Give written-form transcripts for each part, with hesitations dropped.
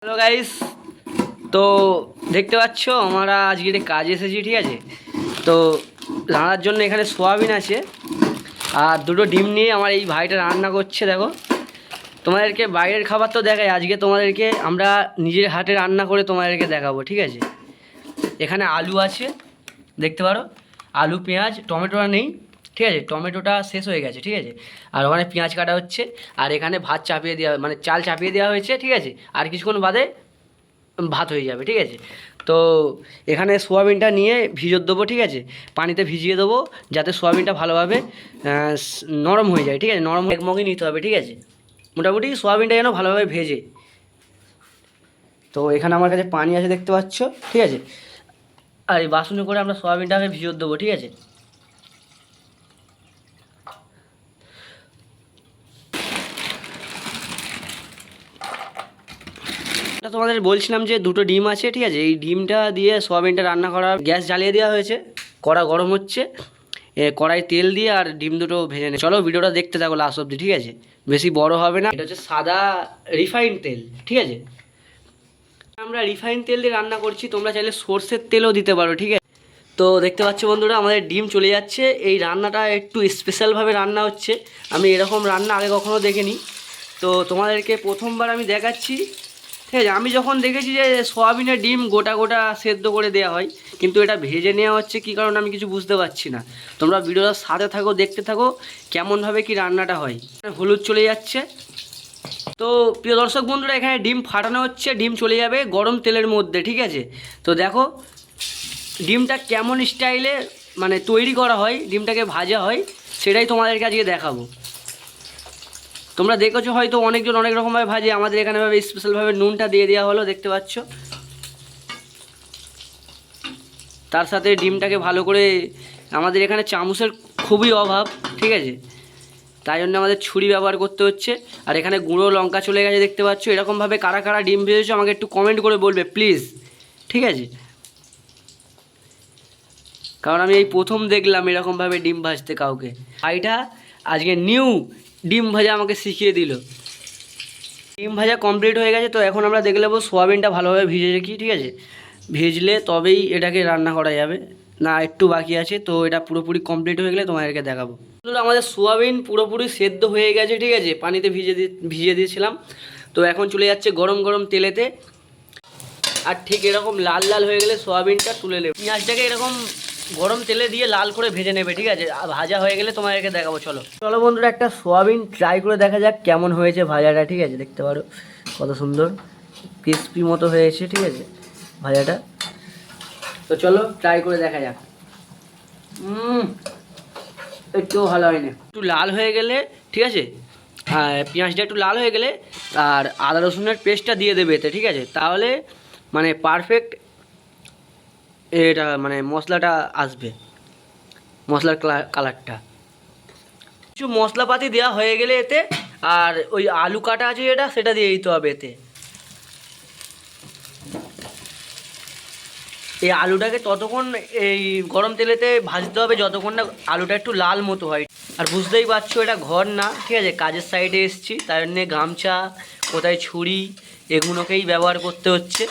Hello guys, তো দেখতে পাচ্ছ আমরা আজকে একটা কাজে এসেছি, ঠিক আছে। তো রান্নার জন্য এখানে সোয়াবিন আছে আর দুটো ডিম নিয়ে আমার এই ভাইটা রান্না করছে। দেখো, তোমাদেরকে বাইরের খাবার তো দেখাই, আজকে তোমাদেরকে আমরা নিজের হাতে রান্না করে তোমাদেরকে দেখাবো, ঠিক আছে। এখানে আলু আছে, দেখতে পারো, আলু পেঁয়াজ টমেটোটা নেই, ঠিক আছে, টমেটোটা শেষ হয়ে গেছে, ঠিক আছে। আর ওখানে পেঁয়াজ কাটা হচ্ছে, আর এখানে ভাত চাপিয়ে দেওয়া, মানে চাল চাপিয়ে দেওয়া হয়েছে, ঠিক আছে। আর কিছুক্ষণ বাদে ভাত হয়ে যাবে, ঠিক আছে। তো এখানে সোয়াবিনটা নিয়ে ভিজিয়ে দেবো, ঠিক আছে, পানিতে ভিজিয়ে দেবো যাতে সোয়াবিনটা ভালোভাবে নরম হয়ে যায়, ঠিক আছে। নরম একমগই নিতে হবে, ঠিক আছে, মোটামুটি সোয়াবিনটা যেন ভালোভাবে ভেজে। তো এখানে আমার কাছে পানি আছে, দেখতে পাচ্ছ, ঠিক আছে। আর এই বাসনে করে আমরা সোয়াবিনটাকে ভিজিয়ে দেবো, ঠিক আছে। তোমাদের বলছিলাম যে দুটো ডিম আছে, ঠিক আছে। এই ডিমটা দিয়ে সোয়াবিনটা রান্না করা, গ্যাস জ্বালিয়ে দেওয়া হয়েছে, কড়া গরম হচ্ছে, কড়াই তেল দিয়ে আর ডিম দুটো ভেজে নে। চলো ভিডিওটা দেখতে থাকো লাস্ট অবধি, ঠিক আছে, বেশি বড় হবে না। এটা হচ্ছে সাদা রিফাইন্ড তেল, ঠিক আছে। আমরা রিফাইন্ড তেল দিয়ে রান্না করছি, তোমরা চাইলে সর্ষের তেলও দিতে পারো, ঠিক আছে। তো দেখতে পাচ্ছ বন্ধুরা, আমাদের ডিম চলে যাচ্ছে। এই রান্নাটা একটু স্পেশালভাবে রান্না হচ্ছে, আমি এরকম রান্না আগে কখনো দেখিনি। তো তোমাদেরকে প্রথমবার আমি দেখাচ্ছি, ঠিক আছে। আমি যখন দেখেছি যে সোয়াবিনের ডিম গোটা গোটা সেদ্ধ করে দেওয়া হয়, কিন্তু এটা ভেজে নেওয়া হচ্ছে কী কারণে আমি কিছু বুঝতে পারছি না। তোমরা ভিডিওটার সাথে থাকো, দেখতে থাকো কেমনভাবে কি রান্নাটা হয়। হলুদ চলে যাচ্ছে। তো প্রিয় দর্শক বন্ধুরা, এখানে ডিম ফাটানো হচ্ছে, ডিম চলে যাবে গরম তেলের মধ্যে, ঠিক আছে। তো দেখো ডিমটা কেমন স্টাইলে মানে তৈরি করা হয়, ডিমটাকে ভাজা হয়, সেটাই তোমাদেরকে আজকে দেখাবো। তোমরা দেখেছো হয়তো অনেকজন অনেক রকমভাবে ভাজে, আমাদের এখানেভাবে স্পেশালভাবে নুনটা দিয়ে দেওয়া হলো, দেখতে পাচ্ছ। তার সাথে ডিমটাকে ভালো করে, আমাদের এখানে চামচের খুবই অভাব, ঠিক আছে, তাই জন্য আমাদের ছুরি ব্যবহার করতে হচ্ছে। আর এখানে গুঁড়ো লঙ্কা চলে গেছে, দেখতে পাচ্ছ। এরকমভাবে কারা কারা ডিম ভেজেছো আমাকে একটু কমেন্ট করে বলবে প্লিজ, ঠিক আছে, কারণ আমি এই প্রথম দেখলাম এরকমভাবে ডিম ভাজতে কাউকে। ভাইটা আজকে নিউ ডিম ভাজা আমাকে শিখিয়ে দিল। ডিম ভাজা কমপ্লিট হয়ে গেছে। তো এখন আমরা দেখে নেবো সোয়াবিনটা ভালোভাবে ভিজেছে কি, ঠিক আছে। ভিজলে তবেই এটাকে রান্না করা যাবে, না একটু বাকি আছে। তো এটা পুরোপুরি কমপ্লিট হয়ে গেলে তোমাদেরকে দেখাবো। আমাদের সোয়াবিন পুরোপুরি সেদ্ধ হয়ে গেছে, ঠিক আছে, পানিতে ভিজিয়ে দিয়েছিলাম। তো এখন চলে যাচ্ছে গরম গরম তেলেতে, আর ঠিক এরকম লাল লাল হয়ে গেলে সোয়াবিনটা তুলে নেবে। পেঁয়াজটাকে এরকম গরম তেলে দিয়ে লাল করে ভেজে নেবে, ঠিক আছে। ভাজা হয়ে গেলে তোমাদেরকে দেখাবো। চলো চলো বন্ধুরা, একটা সোয়াবিন ট্রাই করে দেখা যাক কেমন হয়েছে ভাজাটা, ঠিক আছে। দেখতে পারো কত সুন্দর ক্রিস্পি মতো হয়েছে, ঠিক আছে, ভাজাটা। তো চলো ট্রাই করে দেখা যাক। একটু ভালো হয়নি, একটু লাল হয়ে গেলে, ঠিক আছে, হ্যাঁ, পেঁয়াজটা একটু লাল হয়ে গেলে আর আদা রসুনের পেস্টটা দিয়ে দেবে এতে, ঠিক আছে। তাহলে মানে পারফেক্ট এটা মানে মশলাটা আসবে, মশলার কালারটা। কিছু মশলাপাতি দেওয়া হয়ে গেলে এতে, আর ওই আলু কাটা আছে যেটা, সেটা দিয়ে দিতে হবে এতে। এই আলুটাকে ততক্ষণ এই গরম তেলেতে ভাজতে হবে যতক্ষণ না আলুটা একটু লাল মতো হয়। আর বুঝতেই পারছো এটা ঘর না, ঠিক আছে, কাজের সাইডে এসেছি, তাই জন্যে গামছা, কোথায় ছুরি, এগুলোকেই ব্যবহার করতে হচ্ছে।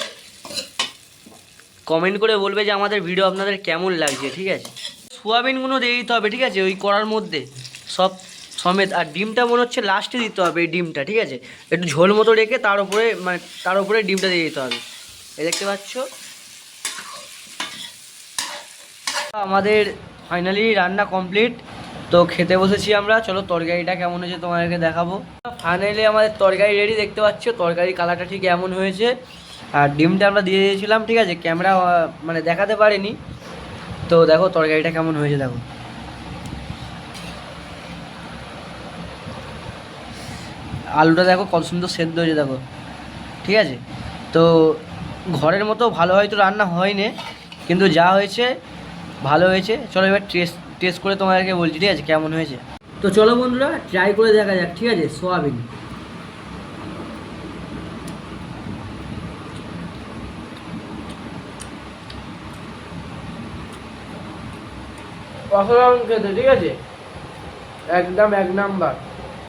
কমেন্ট করে বলবে যে আমাদের ভিডিও আপনাদের কেমন লাগছে, ঠিক আছে। সোয়াবিনগুলো দিয়ে দিতে হবে, ঠিক আছে, ওই কড়ার মধ্যে সব সমেত। আর ডিমটা মনে হচ্ছে লাস্টে দিতে হবে, এই ডিমটা, ঠিক আছে, একটু ঝোল মতো রেখে তার উপরে মানে তার উপরে ডিমটা দিয়ে দিতে হবে। এই দেখতে পাচ্ছ আমাদের ফাইনালি রান্না কমপ্লিট। তো খেতে বসেছি আমরা। চলো তরকারিটা কেমন হয়েছে তোমাদেরকে দেখাবো। ফাইনালি আমাদের তরকারি রেডি, দেখতে পাচ্ছ। তরকারি কালারটা ঠিক এমন হয়েছে। আর ডিমটা আমরা দিয়ে দিয়েছিলাম, ঠিক আছে, ক্যামেরা মানে দেখাতে পারিনি। তো দেখো তরকারিটা কেমন হয়েছে, দেখো। আলুটা দেখো কত সুন্দর সেদ্ধ হয়েছে, দেখো, ঠিক আছে। তো ঘরের মতো ভালো হয়তো রান্না হয়নি, কিন্তু যা হয়েছে ভালো হয়েছে। চলো এবার টেস্ট করে তোমাদেরকে বলছি, ঠিক আছে, কেমন হয়েছে। তো চলো বন্ধুরা ট্রাই করে দেখা যাক, ঠিক আছে। সোয়াবিন অসাধারণ খেতে, ঠিক আছে, একদম এক নাম্বার।